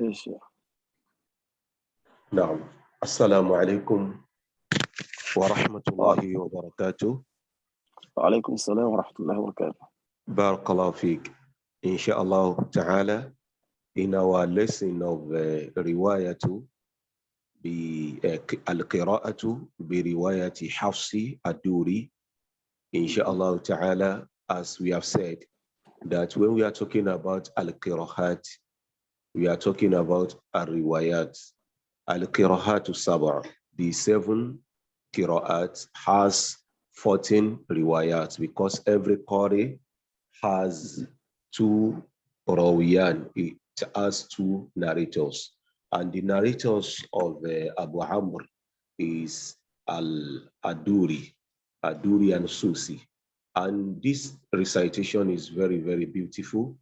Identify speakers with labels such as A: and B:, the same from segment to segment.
A: Yes, yeah.
B: نعم. السلام عليكم ورحمة الله وبركاته.
A: وعليكم السلام ورحمة الله وبركاته.
B: بارك الله فيك. Inshallah ta'ala, in our lesson of Riwayatu Al-Qiraa'atu bi Riwayati Hafsi Ad-Duri, Inshallah ta'ala, as we have said, that when we are talking about Al-Qiraa'at, we are talking about Al-Riwayat. Al-Qiraa'atu Sab'a, the 7 Qiraa'at has 14 Riwayat, because every Qari has 2 Rawiyan, it has 2 narrators. And the narrators of Abu Amr is Aduri and Susi. And this recitation is very, very beautiful.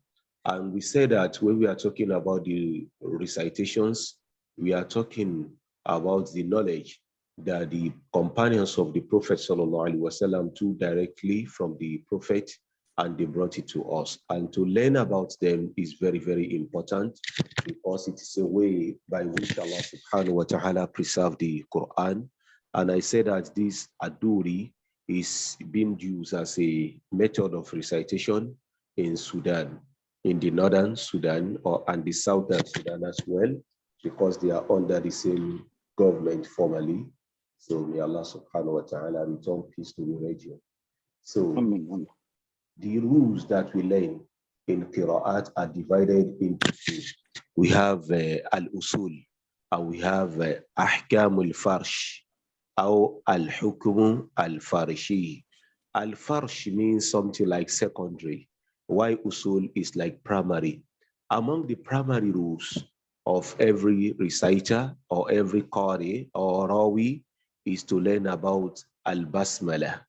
B: And we say that when we are talking about the recitations, we are talking about the knowledge that the companions of the Prophet ﷺ took directly from the Prophet, and they brought it to us. And to learn about them is very, very important, because it is a way by which Allah subhanahu wa ta'ala preserved the Quran. And I say that this Aduri is being used as a method of recitation in Sudan, in the northern Sudan and the southern Sudan as well, because they are under the same government formally. So may Allah subhanahu wa ta'ala return peace to the region. So the rules that we learn in Qiraat are divided into 2. We have al-usul, and we have ahkam al-farsh, or al-hukm al-farshi. Al-farsh means something like secondary, while usul is like primary. Among the primary rules of every reciter or every qari or rawi is to learn about al-basmalah.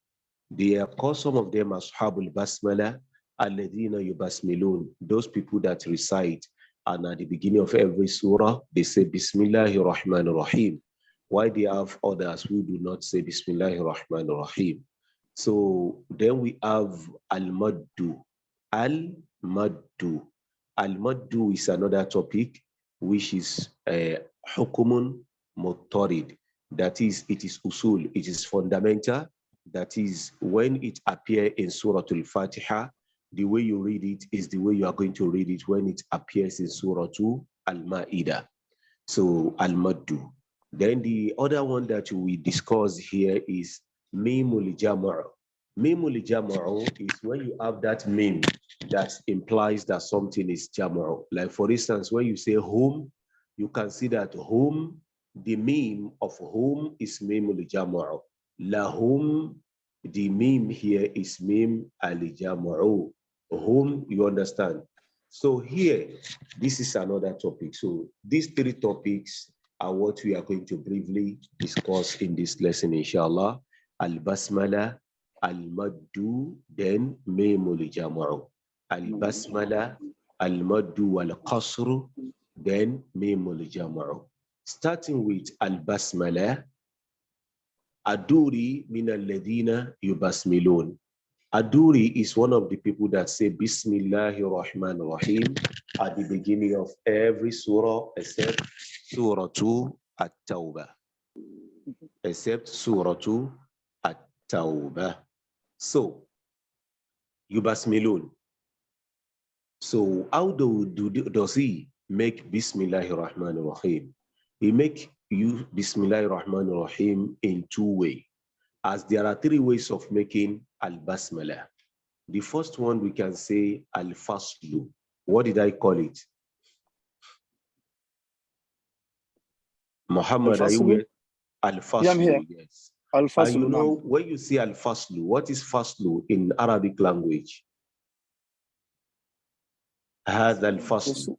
B: They are called, some of them, ashabul basmalah, alladhina yubasmilun, those people that recite, and at the beginning of every surah they say Bismillahir Rahmanir Rahim. Why they have others who do not say Bismillahir Rahmanir Rahim? So then we have Almaddu. Almaddu. Almaddu is another topic, which is hukumun mutarid. That is, it is usul, it is fundamental. That is, when it appears in Surah Al-Fatiha, the way you read it is the way you are going to read it when it appears in Surah Al-Ma'idah. So Al-Maddu. Then the other one that we discuss here is Mimul Jam'u. Mimul Jam'u is when you have that meme that implies that something is Jam'u. Like for instance, when you say whom, you can see that whom, the meme of whom is Mimul Jam'u. Lahum, the meme here is meme al-jam'u. Whom, you understand? So here, this is another topic. So these 3 topics are what we are going to briefly discuss in this lesson, inshallah. Al-basmala, al-maddu, then meme al-jam'u. Al-basmala, al-maddu wal-qasru, then meme al-jam'u. Starting with al-basmala, Aduri min alladhina yubasmilun. Aduri is one of the people that say Bismillahir Rahmanir Rahim at the beginning of every surah except Surah At-Tawbah. Except Surah At-Tawbah. So, yubasmilun. So, how does he make Bismillahir Rahmanir Rahim? He make you Bismillahir Rahmanir Rahim in 2 ways, as there are 3 ways of making al-basmalah. The first one we can say al-faslu. What did I call it? Muhammad, are you with al-faslu?
A: Yeah, I'm here.
B: Yes.
A: Al-faslu,
B: and you know, when you say al-faslu, what is faslu in Arabic language? هذا الفصل.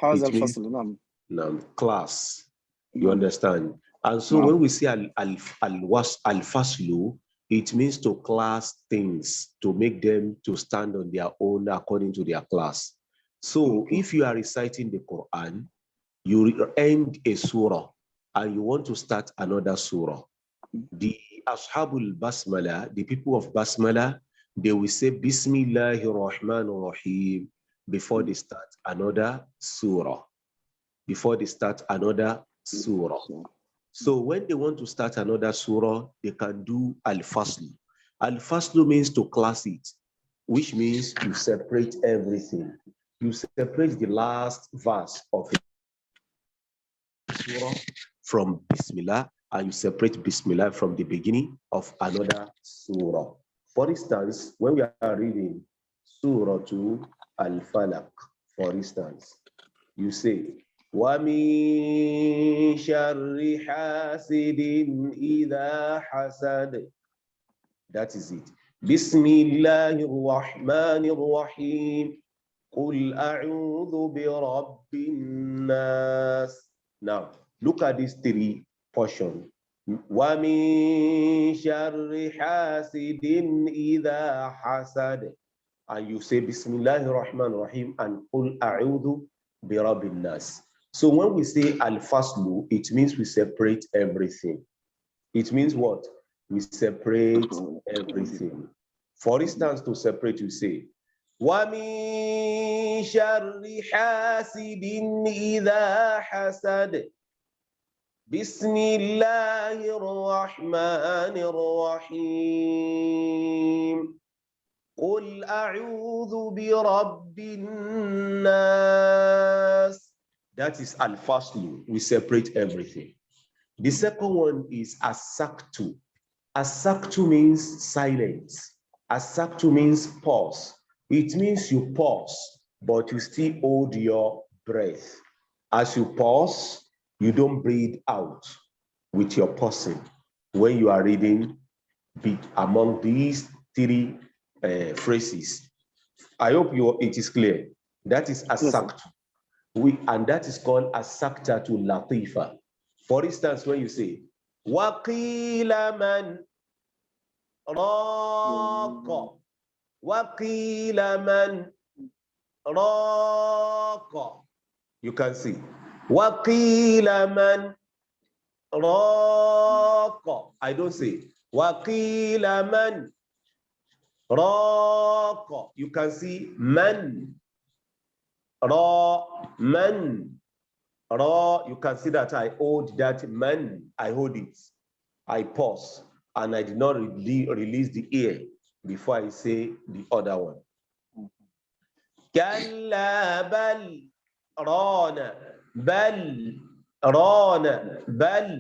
A: هذا الفصل، نعم.
B: Class. You understand? And so when we say al-faslu, it means to class things, to make them to stand on their own according to their class. So if you are reciting the Quran, you end a surah and you want to start another surah. The Ashabul Basmalah, the people of Basmalah, they will say Bismillahir Rahmanir Rahim before they start another surah. before they start another surah. So when they want to start another surah, they can do al-faslu. Al-faslu means to class it, which means you separate everything. You separate the last verse of a surah from Bismillah, and you separate Bismillah from the beginning of another surah. For instance, when we are reading Surah to Al-Falaq, for instance, you say, وَمِن شَرِّ حَاسِدٍ إِذَا حَسَدَ. That is it. بِسْمِ اللَّهِ الرَّحْمَنِ الرَّحِيمِ قُلْ أَعُوذُ بِرَبِّ النَّاسِ. Now, look at these three portions. وَمِن شَرِّ حَاسِدٍ إِذَا حَسَدَ. And you say Bismillahir Rahmanir Rahim and Qul A'udhu bi Rabbin Nas. So when we say Al-Faslu, it means we separate everything. It means what? We separate everything. For instance, to separate, you say, وَمِن شَرِّ حَاسِدٍ إِذَا حَسَدَ. بسم الله الرحمن الرحيم قل أعوذ برب الناس. That is al-faslu. We separate everything. The second one is asaktu. Asaktu means silence. Asaktu means pause. It means you pause, but you still hold your breath. As you pause, you don't breathe out with your pausing when you are reading among these three phrases. I hope it is clear. That is asaktu. And that is called asakta to latifa. For instance, when you say, waqila man raqa, waqila man raqa. You can see, waqila man raqa. I don't say, waqila man raqa. You can see man, ra, man, ra. You can see that I hold that man. I hold it. I pause, and I did not release the ear before I say the other one. Kalla bal rana, bal rana, bal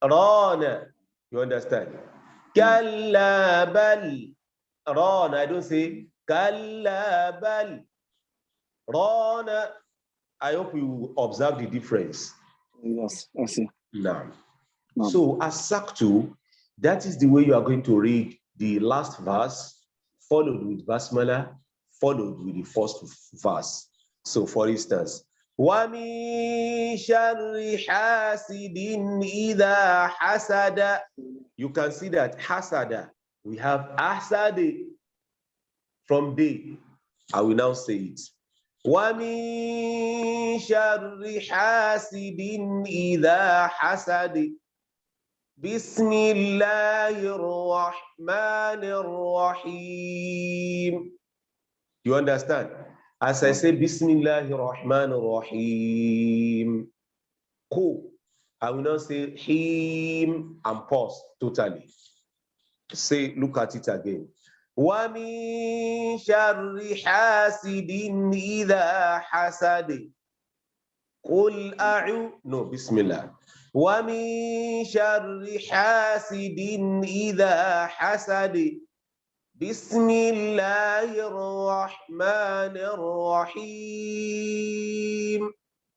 B: rana. You understand? Kalla bal rana. I don't say kalla bal rana. I hope you observe the difference.
A: Yes, I see.
B: Now, so Asaktu, that is the way you are going to read the last verse, followed with Basmalah, followed with the first verse. So, for instance, وَمِن شَرِّ حَاسِدٍ إِذَا حَسَدَ. You can see that hasada, we have hasad from day. I will now say it. وَمِن شَرِّ حَاسِدٍ إِذَا حَسَدَ. بسم الله الرحمن الرحيم. You understand? As I say, Bismillah ar-Rahman ar-Rahim. Cool. I will not say him and pause totally. Say, look at it again. وَمِن شَرِّ حَاسِدٍ إِذَا حَسَدَ. قُلْ أَعُوذُ. No, Bismillah. وَمِن شَرِّ حَاسِدٍ إِذَا حَسَدَ. بسم الله الرحمن الرحيم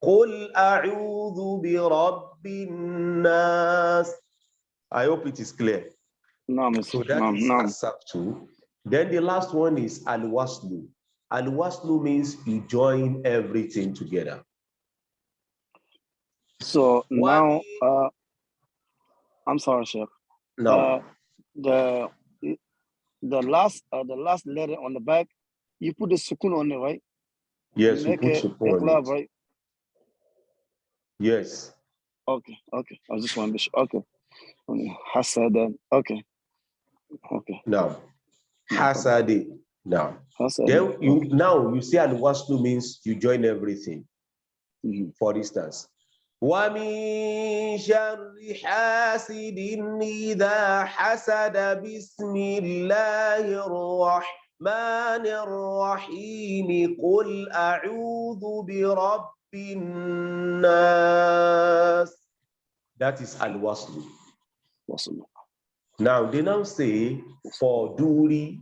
B: قل أعوذ برب الناس. I hope it is clear. So that is Asaktu. Then the last one is Al-Waslu. Al-Waslu means you join everything together.
A: So now, I'm sorry, Sheikh.
B: No.
A: The last letter on the back, you put the sukun on it, right?
B: Yes, we put sukun on it.
A: Right?
B: Yes.
A: Okay. I just want to be sure. Okay. Hasada. Okay.
B: Now, hasadi. Now,
A: hasada.
B: then you see Al-Waslu means you join everything. For instance, وَمِن شَرِّ حَاسِدٍ إِذَا حَسَدَ بِسْمِ اللَّهِ الرَّحْمَنِ الرَّحِيمِ قُلْ أَعُوذُ بِرَبِّ النَّاسِ. That is al-waslu. Now, they now say for duri,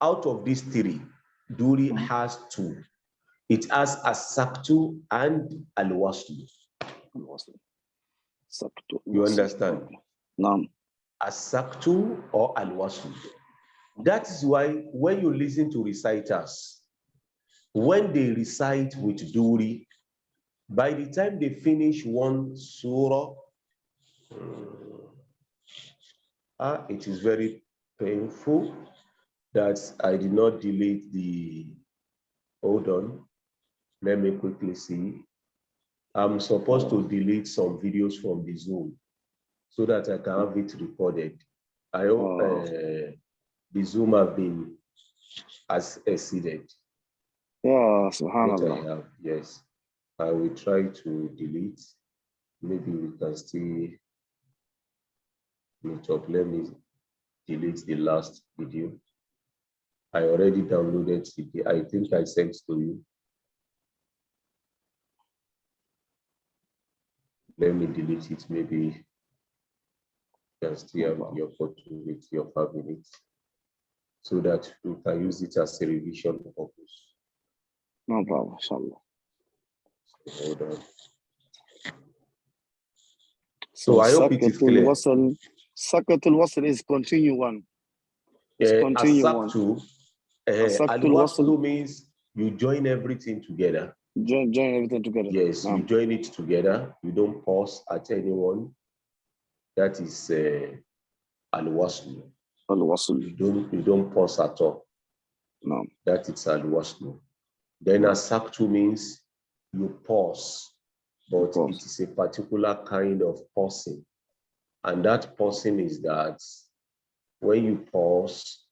B: out of these three, duri has two. It has asaktu and al-waslu. You understand?
A: No.
B: Asaktu or al-waslu. That is why when you listen to reciters, when they recite with duri, by the time they finish one surah, it is very painful that I did not delete the, hold on, let me quickly see. I'm supposed to delete some videos from the Zoom so that I can have it recorded. I hope the Zoom have been as exceeded.
A: Yeah, subhanallah.
B: I have, yes. I will try to delete. Maybe we can still meet up. Let me delete the last video. I already downloaded it. I think I sent to you. Let me delete it. Maybe you can still have the opportunity of having it so that you can use it as a revision purpose.
A: No problem, inshallah.
B: Hold on. So I hope it is clear.
A: Asaktu al-wasl is continue one.
B: Asaktu al-waslu means you join everything together.
A: Join everything together.
B: Yes, you join it together. You don't pause at anyone. That is al-waslu. You don't pause at all.
A: No.
B: That is al-waslu. Then asaktu means you pause, but it is a particular kind of pausing. And that pausing is that when you pause,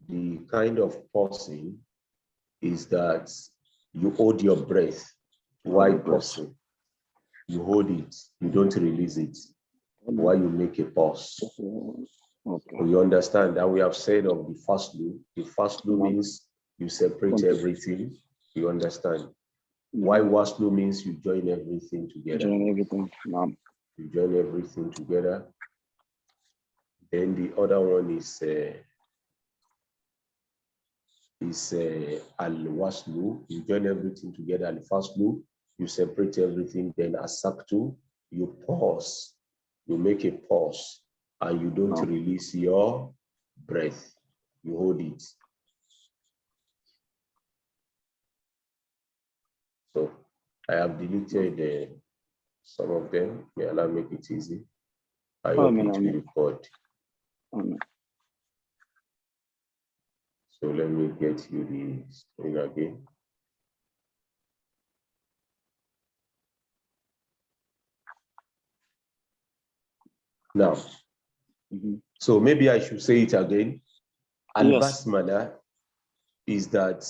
B: the kind of pausing is that you hold your breath while pausing. You hold it, you don't release it while you make a pause.
A: Okay.
B: So you understand that we have said of the faslu. The faslu means you separate everything. You understand? Why waslu means you join everything together.
A: Join everything.
B: You join everything together. Then the other one is al-waslu. You join everything together. Al-faslu, you separate everything. Then asaktu, you pause. You make a pause, and you don't release your breath. You hold it. So I have deleted some of them. May Allah make it easy. I hope it will record. So let me get you the screen again. Now, so maybe I should say it again. Al-Basmalah is that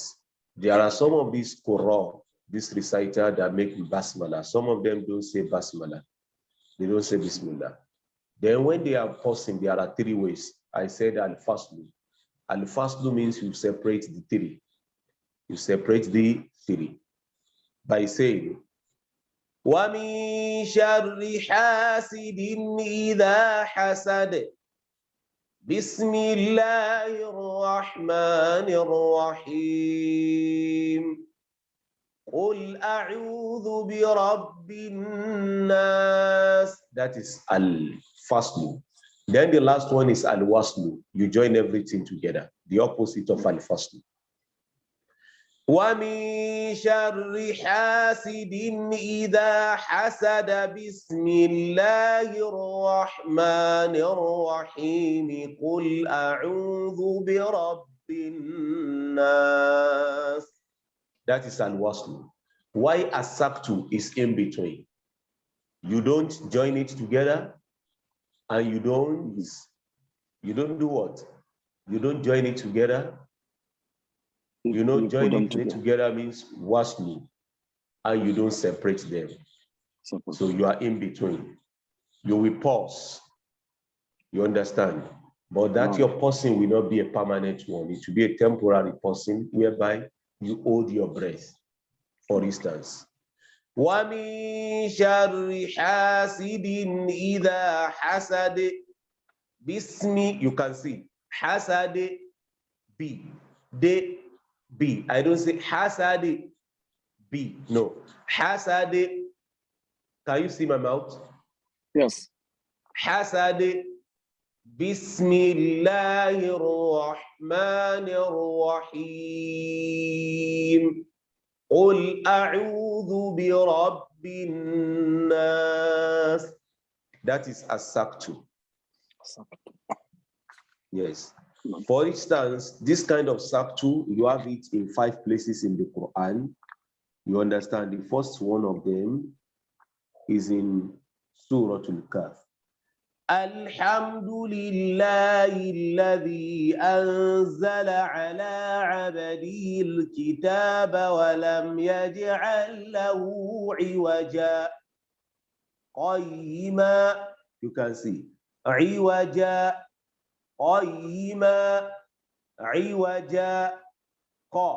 B: there are some of these Qur'an, this reciter that make Basmalah. Some of them don't say Basmalah. They don't say Bismillah. Then when they are pausing, there are three ways. I said al-faslu. Al-faslu means you separate the three. You separate the three by saying, وَمِن شَرِّ حَاسِدٍ إِذَا حَسَدَ بِسْمِ اللَّهِ الرَّحْمَنِ الرَّحِيمِ قُلْ أَعُوذُ بِرَبِّ النَّاسِ. That is al-faslu. Then the last one is al-waslu. You join everything together. The opposite of al-faslu. وَمِن شَرِّ حَاسِدٍ إِذَا حَسَدَ بِسْمِ اللَّهِ الرَّحْمَنِ الرَّحِيمِ قُلْ أَعُوذُ بِرَبِّ النَّاسِ. That is al-waslu. Why asaktu is in between. You don't join it together, and you don't do what? You don't join it together. You know, joining it together means waslu. and you don't separate them. So you are in between. You will pause. You understand? But that your pausing will not be a permanent one. It will be a temporary pausing whereby you hold your breath. For instance, وَمِن شَرِّ حَاسِدٍ إِذَا حَسَدَ Bismi, you can see hasade B. De B. I don't say hasade B. No. Hasade. Can you see my mouth?
A: Yes.
B: Hasade. Bismillahir Rahmanir Rahim. Qul a'udhu bi rabbin nas. That is Asaktu. Yes. For instance, this kind of Saktu, you have it in 5 places in the Quran. You understand? The first one of them is in Surah Al-Kahf. Alhamdulillahi alladhi anzala ala abadihi al-kitaba wa lam yaj'al lahu iwaja qayyima. You can see. Iwaja qayyima. Iwaja qa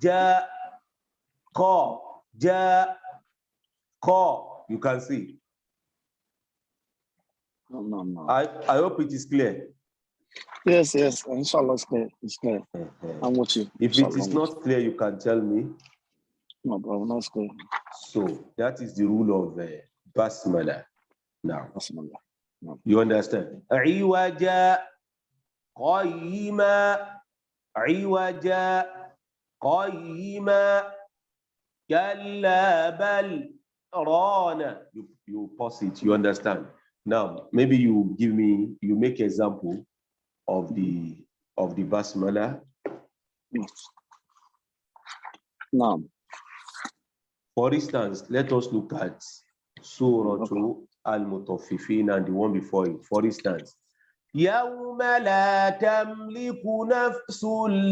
B: ja qa ja qa. You can see.
A: No.
B: I hope it is clear.
A: Yes. Inshallah, it's clear. It's clear. I'm with you.
B: If it is not clear, you can tell me.
A: No problem. That's clear.
B: So that is the rule of Basmalah. Now,
A: Basmalah. No.
B: you understand? Iwaja qayyima. Iwaja qayyima. Kalla bal rana. You pause it. You understand? Now, maybe you make example of the Basmalah.
A: Yes. No.
B: For instance, let us look at Surah Al-Mutaffifin and the one before it. For instance, يَوْمَ لَا تَمْلِكُ نَفْسٌ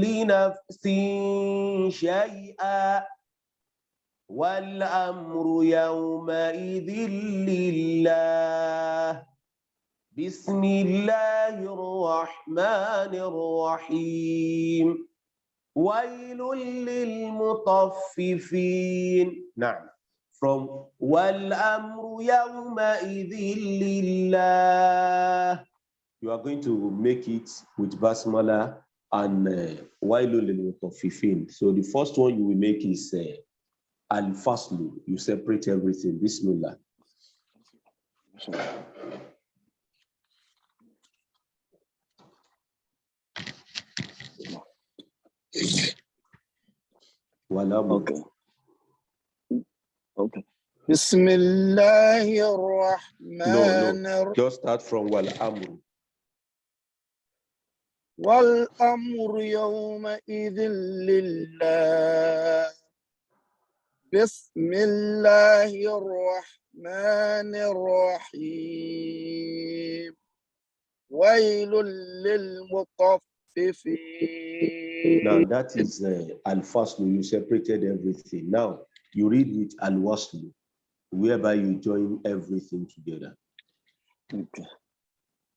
B: لِنَفْسٍ شَيْئًا وَالْأَمْرُ يَوْمَئِذٍ لِلَّهِ بسم الله الرحمن الرحيم ويل للمطففين. نعم. From وَالْأَمْرُ يَوْمَئِذٍ لِلَّهِ. You are going to make it with Basmalah and وَيْلٌ لِلْمُطَفِّفِينَ. So the first one you will make is Al-Faslu. You separate everything. Bismillah.
A: Okay. Bismillahir Rahmanir.
B: No. Just start from Wal Amru.
A: Wal Amru yawma idhin lillah. Bismillahir Rahmanir Rahim. Wailul lil mutaffifin.
B: Now that is Al-Faslu. You separated everything. Now you read with Al-Waslu, whereby you join everything together.
A: Okay.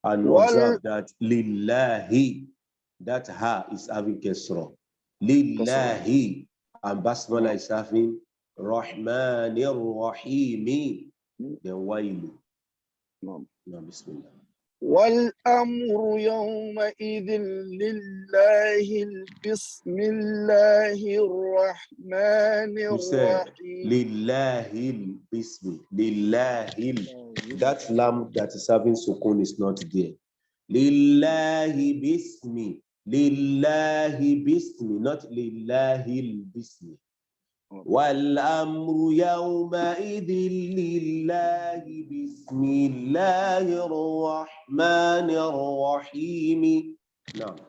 B: And observe that Lillahi, that Ha is having Kesra. Lillahi, and Basmalah is having Rahmanir Rahimi. Then Wailu. No, Bismillah.
A: والأمر يومئذ لله بسم الله الرحمن الرحيم.
B: Lillahil Bismi. Lillahil. That lam that is having sukun is not there. Lillahi Bismi. Lillahi Bismi. Not Lillahil Bismi. وَالْأَمْرُ يَوْمَئِذٍ لِلَّهِ بِسْمِ اللَّهِ الرَّحْمَنِ الرَّحِيمِ. نعم.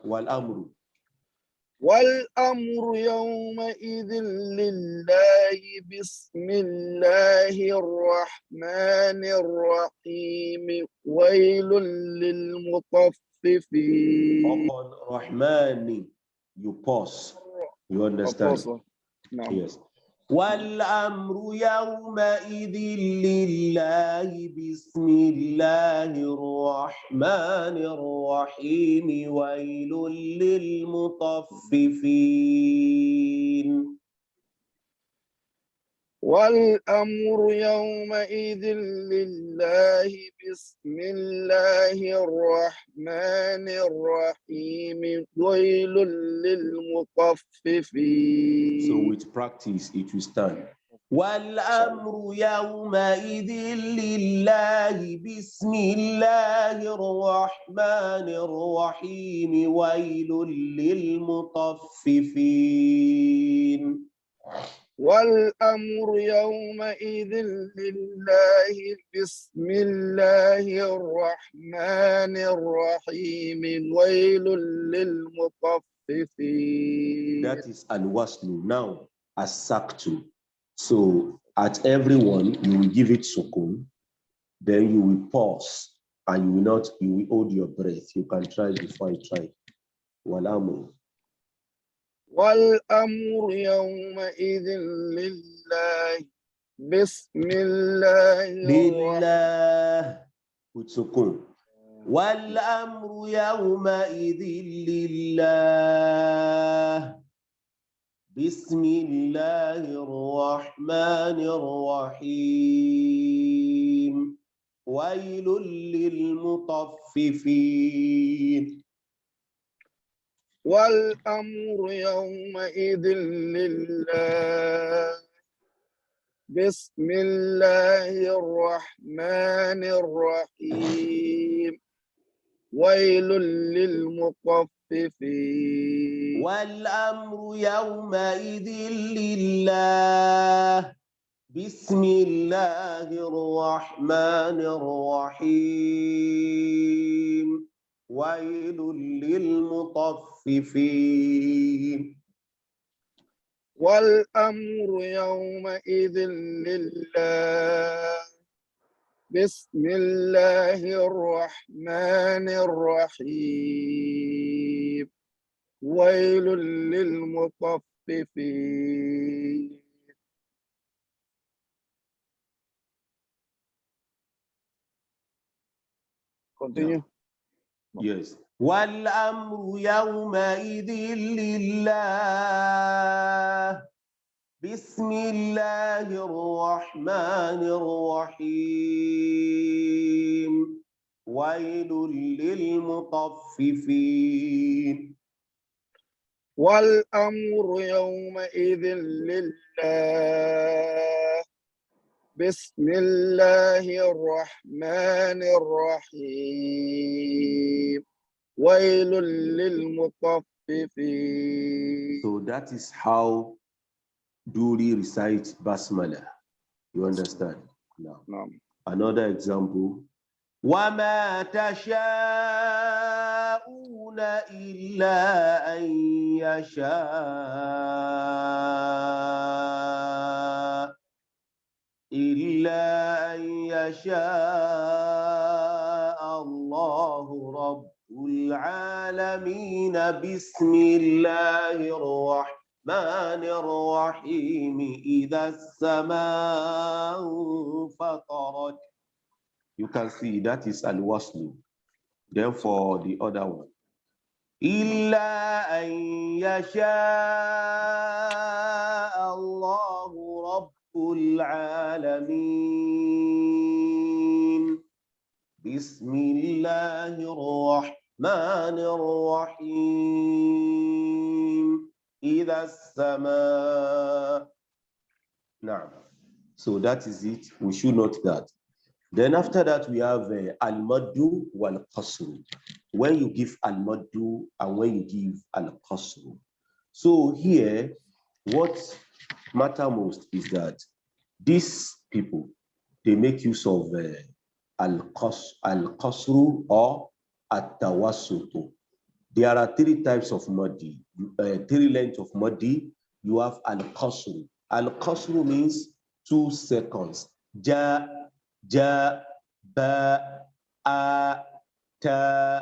A: والأمر يومئذ لله بسم الله الرحمن الرحيم ويل للمطففين.
B: Upon Rahmani, you pause. You understand?
A: No.
B: Yes. والأمر يومئذ لله بسم الله الرحمن الرحيم ويل للمطففين.
A: والأمر يومئذ لله بسم الله الرحمن الرحيم ويل للمطففين.
B: So with practice it will stand. والأمر يومئذ لله بسم الله الرحمن الرحيم ويل للمطففين.
A: والأمر يومئذ لله بسم الله الرحمن الرحيم ويل للمطففين.
B: That is al-waslu. Now, asaktu. So at everyone, you will give it sukun, then you will pause, and you will hold your breath. You can try before I try. Wal-amru.
A: والأمر يومئذ لله بسم الله
B: لله with sukun. والأمر يومئذ لله بسم الله الرحمن الرحيم ويل للمطففين.
A: والأمر يومئذ لله بسم الله الرحمن الرحيم ويل للمطففين.
B: والأمر يومئذ لله بسم الله الرحمن الرحيم ويل للمطففين.
A: والأمر يومئذ لله بسم الله الرحمن الرحيم ويل للمطففين. Continue.
B: Yes. والأمر يومئذ لله بسم الله الرحمن الرحيم ويل للمطففين.
A: والأمر يومئذ لله بسم الله الرحمن الرحيم ويل للمطففين.
B: So that is how Duri recites Basmalah. You understand? Now, another example. وَمَا تَشَاءُونَ إِلَّا أَن يشاء الله رب العالمين. بسم الله الرحمن الرحيم إذا السماء فطرت. You can see that is al-waslu. Therefore, the other one. إِلَّا أَن يَشَاءَ اللَّهُ رَبُّ الْعَالَمِينَ. بسم الله الرحمن الرحيم إذا السماء. Now, so that is it. We should note that. Then after that, we have Almaddu wal Qasru. When you give Almaddu and when you give Al Qasru. So here, what matters most is that these people, they make use of Al-Qasru or At-Tawassutu. There are three types of Maddi, three lengths of Maddi. You have Al-Qasru. Al-Qasru means 2 seconds. Ja, ja, ba, a, ta,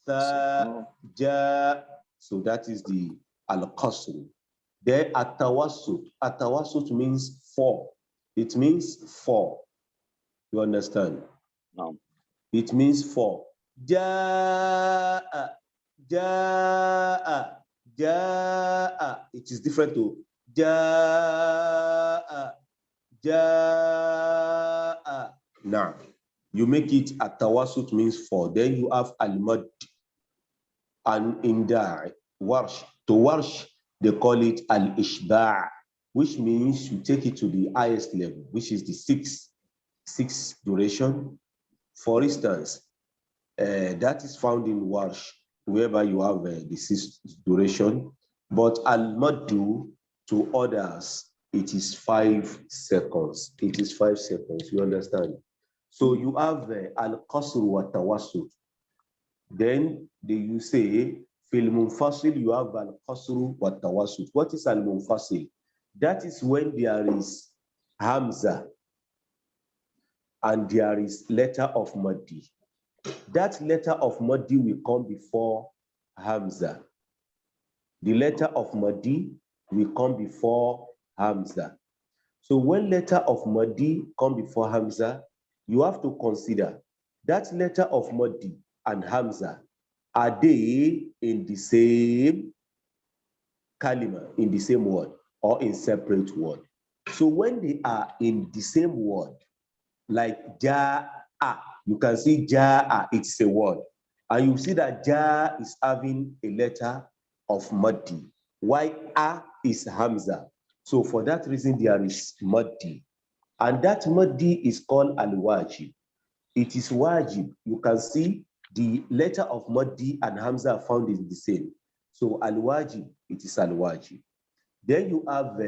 B: tha, ja. So that is the Al-Qasru. Then atawasut means four. It means four. You understand?
A: No.
B: It means four. Ja'a, ja'a, ja'a. It is different to ja'a, ja'a. Now, you make it atawasut means four. Then you have almad. And in the warsh, to warsh, they call it al-ishba', which means you take it to the highest level, which is the six duration. For instance, that is found in warsh, whereby you have the sixth duration. But al-maddu, to others, it is 5 seconds. It is 5 seconds. You understand? So you have al-qasr wa tawassut. Then you say, fil munfasil, you have al-qasru wa tawassut. What is al-munfasil? That is when there is hamza and there is letter of maddi. That letter of maddi will come before hamza. The letter of maddi will come before hamza. So when letter of maddi come before hamza, you have to consider that letter of maddi and hamza, are they in the same kalima, in the same word, or in separate word? So when they are in the same word, like ja'a, you can see ja'a, it's a word. And you see that ja is having a letter of maddi, while a is hamza. So for that reason, there is maddi. And that maddi is called al-wajib. It is wajib. You can see the letter of maddi and hamza are found in the same. So al-wajib, it is al-wajib. Then you have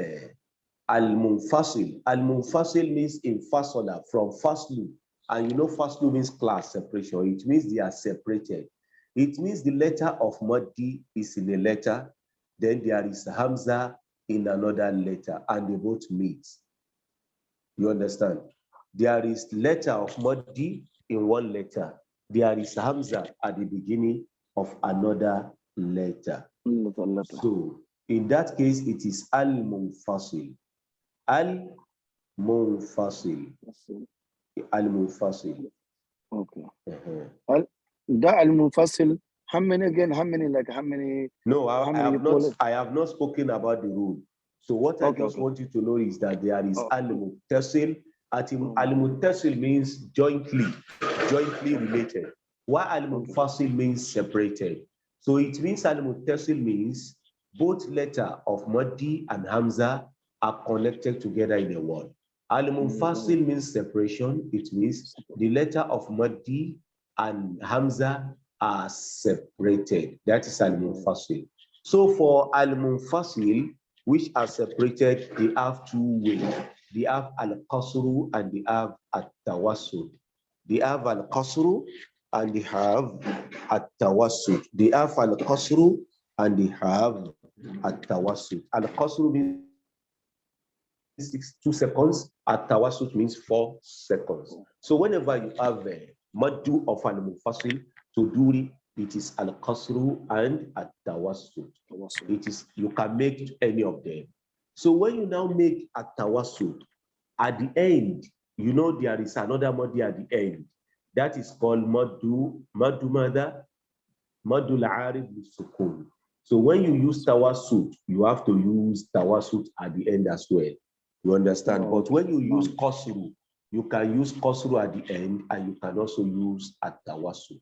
B: al-munfasil. Al-munfasil means in fasola, from faslu. And you know faslu means class separation. It means they are separated. It means the letter of maddi is in a letter, then there is hamza in another letter, and they both meet. You understand? There is letter of maddi in one letter. There is hamza at the beginning of another letter. So in that case, it is al-munfasil. Al-munfasil. Al-munfasil.
A: Okay. Da al-munfasil, how many again? How many, like how many?
B: No,
A: how many
B: I have not spoken about the rule. So what I just want you to know is that there is al-muttasil. Al-muttasil means jointly related. While al-munfasil means separated. So it means al-muttasil means both letter of maddi and hamza are connected together in a word. Al-munfasil means separation. It means the letter of maddi and hamza are separated. That is al-munfasil. So for al-munfasil, which are separated, they have two ways. They have al-qasru and they have at-tawassut. They have al-qasru and they have at-tawassut. They have al-qasru and they have at-tawassut. Al-qasru means 2 seconds. At-tawassut means 4 seconds. So whenever you have a maddu of al-munfasil, to do it is al-qasru and at-tawassut. It is, you can make any of them. So when you now make at-tawassut, at the end, you know there is another maddi at the end. That is called maddu mada, maddu al-arid bis-sukun. So when you use tawassut, you have to use tawassut at the end as well. You understand? But when you use qasru, you can use qasru at the end, and you can also use at-tawassut.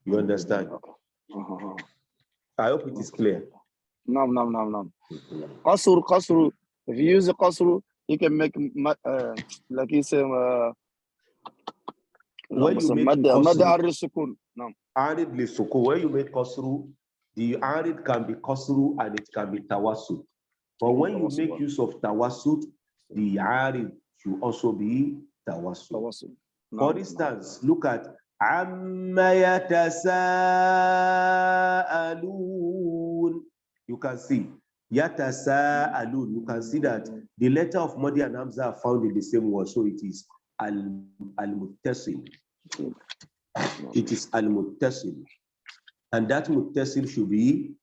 B: You understand? I hope it is clear.
A: No. Qasru. If you use a qasru, you can make like you say
B: when you make
A: qasru,
B: arid li sukun, when you make qasru, the arid can be qasru and it can be tawassut. But when you make use of tawassut, the arid should also be tawassut. For instance, look at amma yatasaalun. You can see yatasaalun. You can see that the letter of maddi and hamza are found in the same word, so it is al-muttasil. It is al-muttasil, and that muttasil should be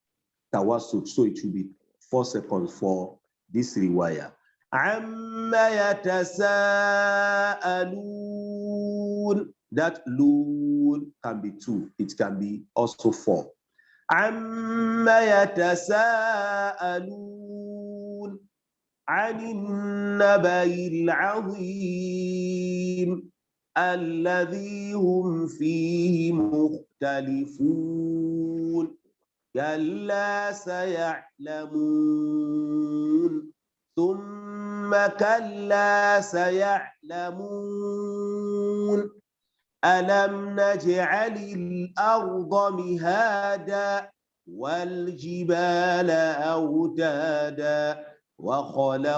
B: tawassut, so it should be 4 seconds for this riwayah. Amma yatasa'alun. That loon can be 2. It can be also 4. Amma yatasa'alun. عن النبأ العظيم الذي هم فيه مختلفون كلا سيعلمون ثم كلا سيعلمون ألم نجعل الأرض مهادا والجبال أوتادا وخلقناكم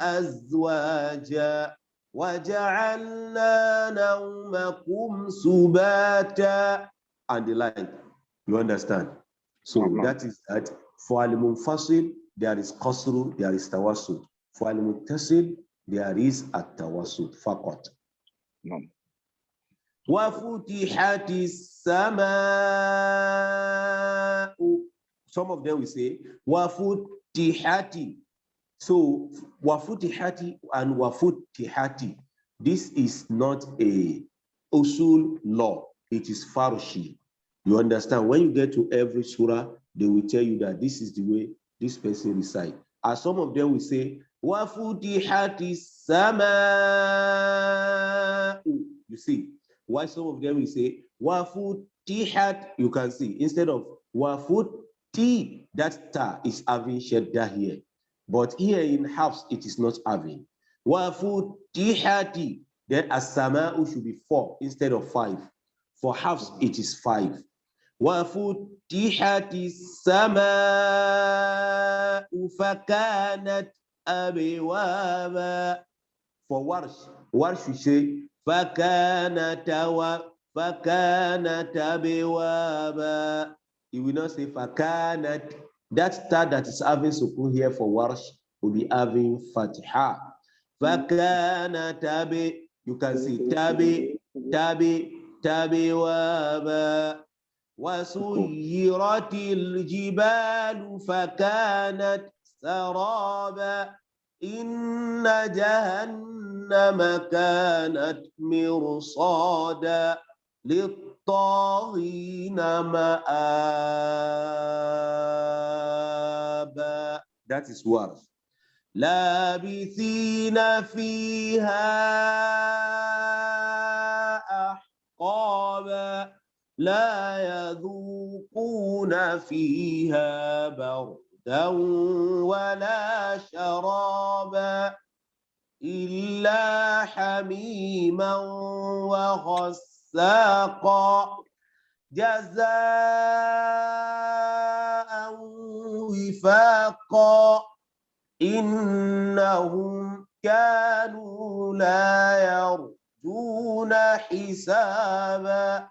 B: أزواجا وجعلنا نومكم سباتا and the like. You understand? So that is that. For al-munfasil, there is qasru, there is tawassul. For al-muttasil, there is at-tawassul faqat. وَفُتِحَتِ السَّمَاءُ. Some of them will say wafutihati. So wafutihati and wafutihati. This is not a usul law. It is farshi. You understand? When you get to every surah, they will tell you that this is the way this person recite. As some of them will say wafutihati sama. You see? Why some of them will say wafutihat? You can see instead of wafut. T, that ta is having shadda here. But here in Hafs, it is not having. Wafutihati, then as-sama'u should be 4 instead of 5. For Hafs, it is 5. Wafutihati as-sama'u fakanat abwaba. For Warsh should say fakanat abwaba. He will not say fakanat. That ta that is having sukun here for Warsh will be having fatha. Fakanat tabi. You can see tabi waba. Wasuyiratil jibalu fakanat saraba. Inna jahannama kanat mirsada. للطاغين مآبا. That is what. لابثين فيها أحقابا لا يذوقون فيها بردا ولا شرابا إلا حميما وغساقا ساقا جزاء وفاقا إنهم كانوا لا يرجون حسابا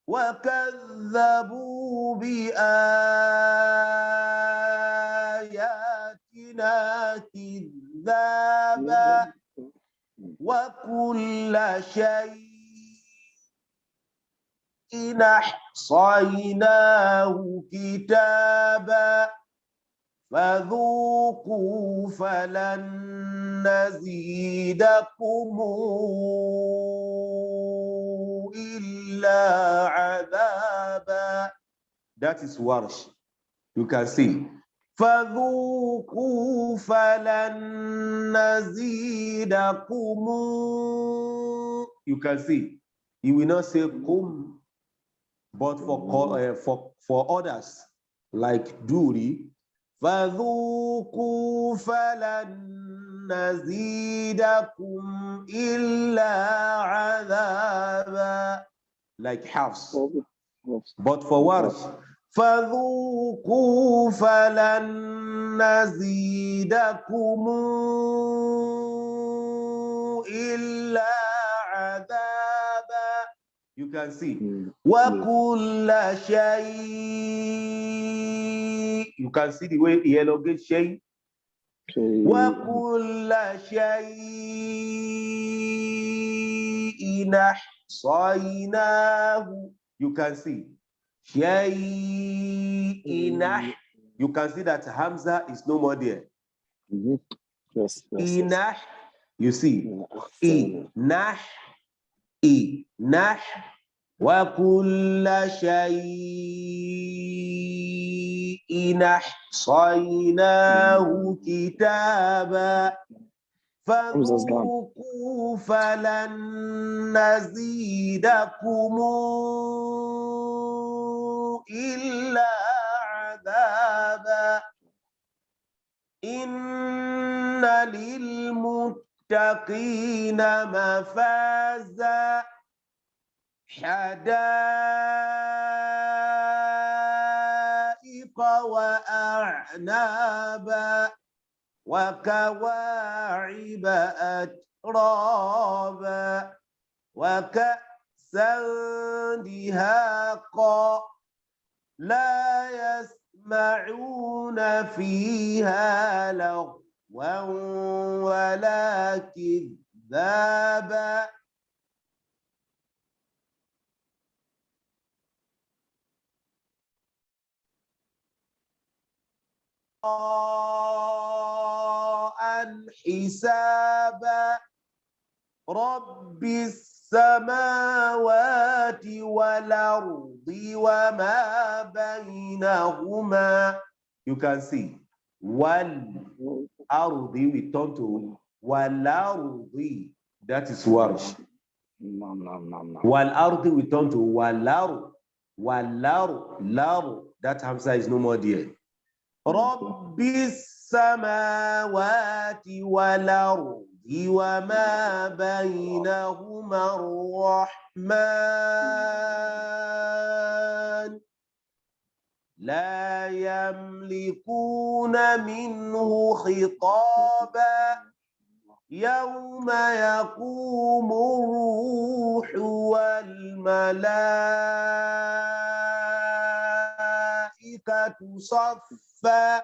B: وكذبوا بآياتنا كذابا وكل شيء إن أحصيناه كتابا فذوقوا فلن نزيدكم إلا عذابا. That is Warsh. You can see فذوقوا فلن نزيدكم. You can see he will not say kum. But for others, like Duri, فَذُوقُوا فَلَن نَزِيدَكُمْ إِلَّا عَذَابًا, like Hafs. But for Warsh, فَذُوقُوا فَلَن نَزِيدَكُمْ إِلَّا عَذَابًا. You can see. وَكُلَّ شَيْءٍ. You can see the way he elongates شيء. وَكُلَّ شَيْءٍ أَحْصَيْنَاهُ. You can see. شَيْءٍ You can see that Hamza is no more there.
A: Yes.
B: Inah, you see, inah, wa kulla shay'in ahsaynahu kitaba. فذوقوا فلن نزيدكم إلا عذابا إن للمتقين مفازا حدائق وأعنابا وكواعب أترابا وكأسا دهاقا لا يسمعون فيها لغوا ولا كذابا حسابا رب السماوات والأرض وما بينهما. You can see والأرض we turn to والأرض, that is Warsh. والأرض we turn to والأرض, that Hamza is no more there. رب السماوات والأرض وما بينهما الرحمن لا يملكون منه خطابا يوم يقوم الروح والملائكة صفا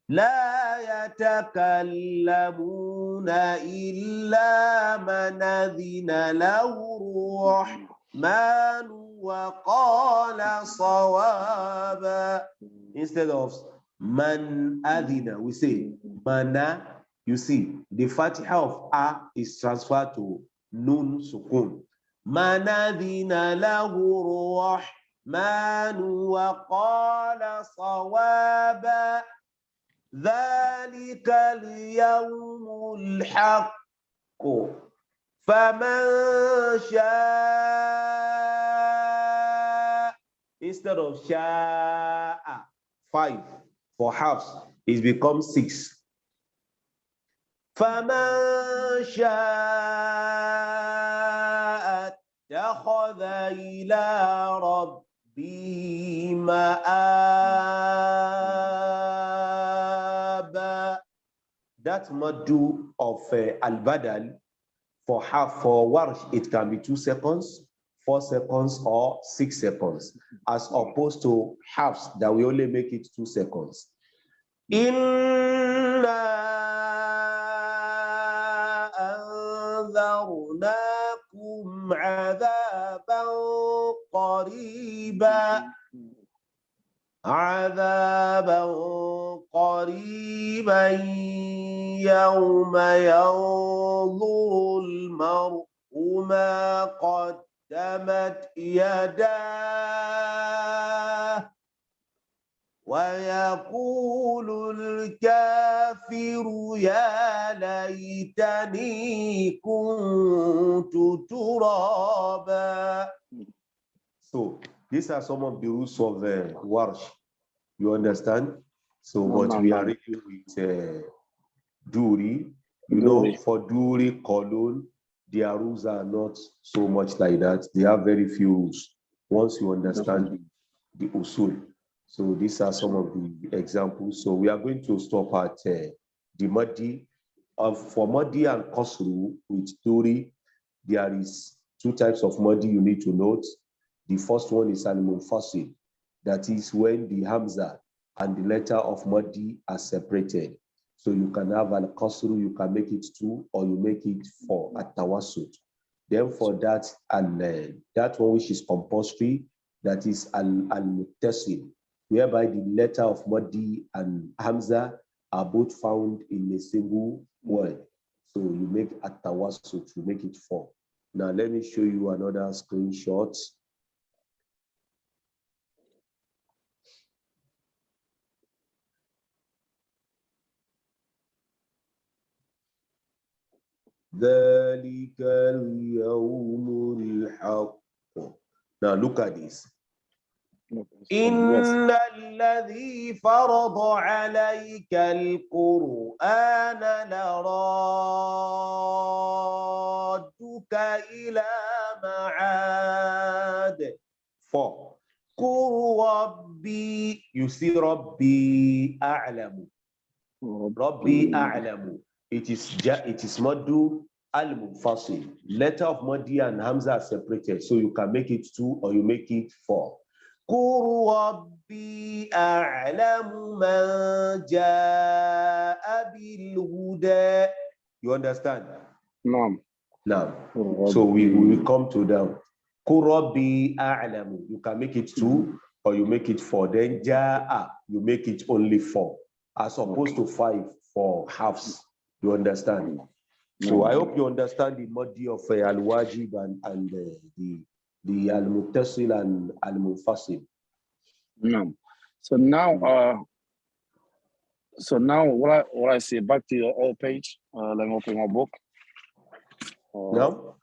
B: لا يتكلمون إلا من أذن له الرحمن وقال صوابا. Instead of man adina, we say mana. You see, the Fatiha of A is transferred to Nun Sukun. Man adina lahu الرحمن وقال صوابا ذلك اليوم الحق فمن شاء, instead of sha'a 5 for halves, it becomes 6. فمن شاء اتخذ إلى ربه مآبا. That Maddu of Al-Badal for Warsh, it can be 2 seconds, 4 seconds, or 6 seconds, as opposed to halves that we only make it 2 seconds. Inna أنذرناكم عذابا قريبا يوم ينظر المرء ما قدمت يداه ويقول الكافر يا ليتني كنت ترابا. So these are some of the rules of Warsh. You understand? So but we are reading with Duri. You know, for Duri, Kolun, their rules are not so much like that. They have very few rules once you understand the usul. So these are some of the examples. So we are going to stop at the Maddi. For Maddi and Qasru with Duri, there is 2 types of Maddi you need to note. The first one is al-munfasil. That is when the Hamza and the letter of Maddi are separated. So you can have al-Qasru, you can make it 2, or you make it 4 at Tawassut. Then for that, and that one which is compulsory, that is al-muttasil, whereby the letter of Maddi and Hamza are both found in a single word. So you make at-tawassut, you make it 4. Now let me show you another screenshot. ذلك اليوم الحق. Now look at this. إن الذي فرض عليك القرآن لرادك إلى معاد. 4. قل ربي. You see ربي أعلم. ربي أعلم. It is Maddu al-Munfasil. Letter of Maddi and Hamza are separated, so you can make it 2 or you make it 4. قُلْ رَبِّي أَعْلَمُ مَنْ جَاءَ بِالْهُدَى. You understand?
A: No.
B: Now, so we will come to down. قُلْ رَبِّي أَعْلَمُ. You can make it 2 or you make it 4. Then جَاءَ, you make it only 4, as opposed to 5 for halves. You understand? So I hope you understand the Maddi of al-Wajib and the al-Muttasil and al-Munfasil.
A: No. So now, what I say, back to your old page. Let me open my book.
B: No?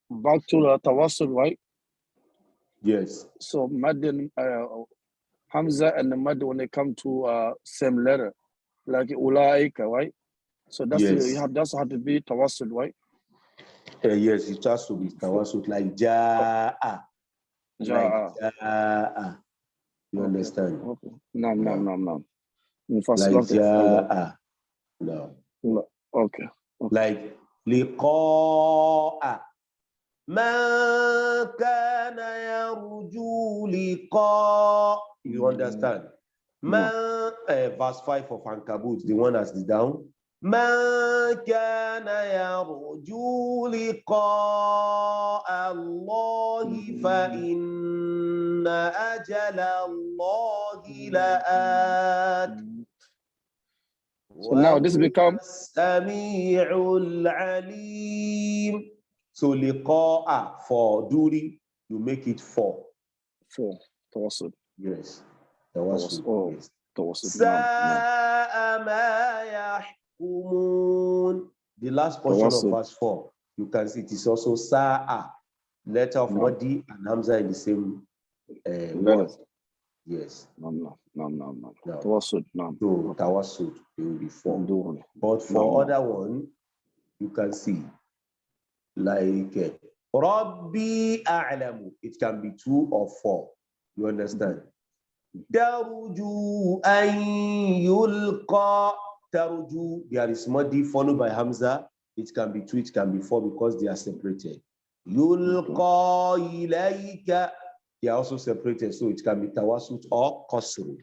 A: Back to the Tawassul, right?
B: Yes.
A: So Madden, Hamza and the Mad, when they come to same letter, like Ulaika, right? So that's
B: yes.
A: That's how to be Tawassul, right?
B: Yes, it has to be Tawassul, like Ja'a. Like Ja'a. You understand?
A: Okay. No.
B: Like Ja'a. No.
A: Okay.
B: Like Liqa'a. Man kana yarju liqa. You understand? Man, verse 5 of Ankabut, the one that's the down. Man kana yarju liqa Allahi fa inna ajala Allahi la'at.
A: So now this becomes
B: Sami'ul Alim. So liqa'a for duty, you make it 4.
A: 4. Tawassul.
B: Yes. Tawassul. Yes.
A: Tawassul.
B: The last portion of verse 4, you can see it is also sa'a, letter of Maddi and Hamza in the same word. Yes.
A: No. Tawassul. No.
B: So Tawassul, it will be 4. But for other one, you can see like Rabbi A'lamu, it can be 2 or 4. You understand? Taruju an yulqa. Taruju, there is Maddi followed by Hamza. It can be 2, it can be 4 because they are separated. Yulqa ilayka, they are also separated, so it can be Tawassut or Qasru.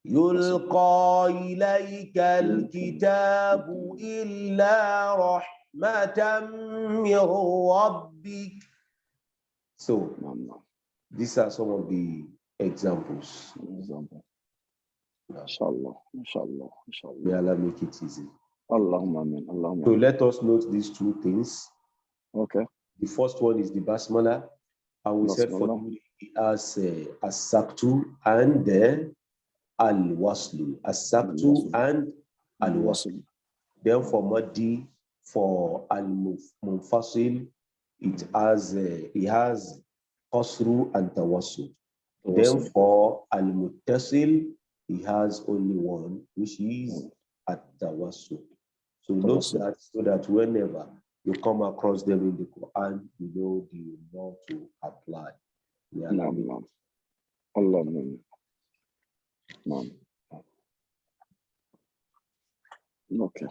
B: Yulqa ilayka al-kitabu illa rahmatan min rabbik. So, these are some of the examples.
A: Inshallah.
B: May Allah make it easy.
A: Allahumma.
B: So let us note these 2 things.
A: Okay.
B: The first one is the Basmalah, and we said for it as Asaktu and Al-Waslu. Asaktu and Al-Waslu. Then for Maddi, for Al-Munfasil, it has Qasru and Tawassul. Then for Al-Muttasil, he has only one, which is At-Tawassul. So note that, so that whenever you come across them in the Quran, you know the law to apply.
A: Allah. Okay.